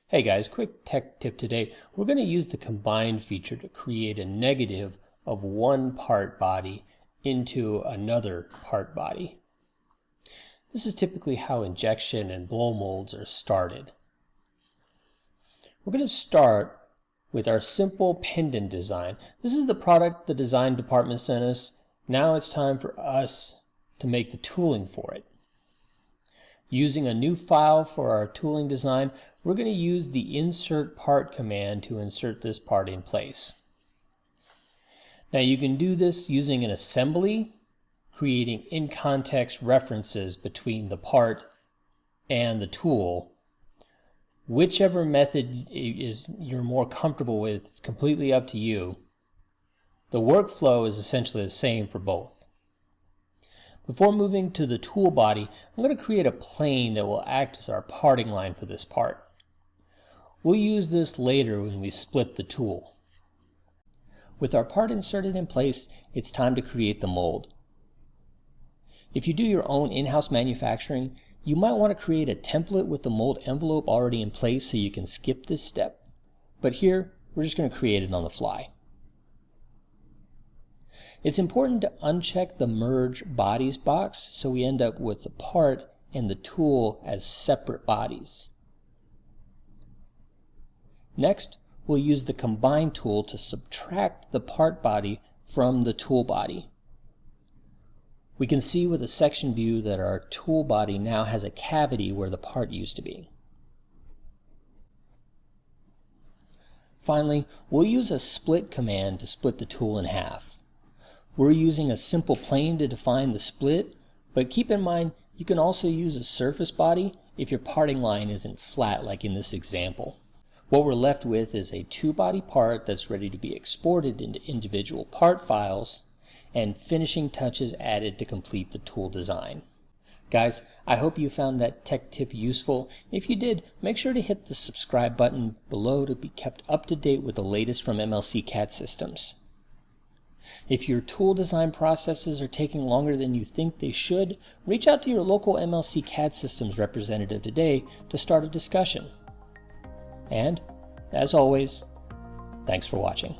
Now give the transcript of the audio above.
Hey guys, quick tech tip today. We're going to use the combine feature to create a negative of one part body into another part body. This is typically how injection and blow molds are started. We're going to start with our simple pendant design. This is the product the design department sent us. Now it's time for us to make the tooling for it. Using a new file for our tooling design, we're going to use the insert part command to insert this part in place. Now you can do this using an assembly, creating in-context references between the part and the tool. Whichever method you're more comfortable with, it's completely up to you. The workflow is essentially the same for both. Before moving to the tool body, I'm going to create a plane that will act as our parting line for this part. We'll use this later when we split the tool. With our part inserted in place, it's time to create the mold. If you do your own in-house manufacturing, you might want to create a template with the mold envelope already in place so you can skip this step. But here, we're just going to create it on the fly. It's important to uncheck the Merge Bodies box so we end up with the part and the tool as separate bodies. Next, we'll use the Combine tool to subtract the part body from the tool body. We can see with a section view that our tool body now has a cavity where the part used to be. Finally, we'll use a split command to split the tool in half. We're using a simple plane to define the split, but keep in mind you can also use a surface body if your parting line isn't flat like in this example. What we're left with is a two-body part that's ready to be exported into individual part files and finishing touches added to complete the tool design. Guys, I hope you found that tech tip useful. If you did, make sure to hit the subscribe button below to be kept up to date with the latest from MLC CAD systems. If your tool design processes are taking longer than you think they should, reach out to your local MLC CAD systems representative today to start a discussion. And, as always, thanks for watching.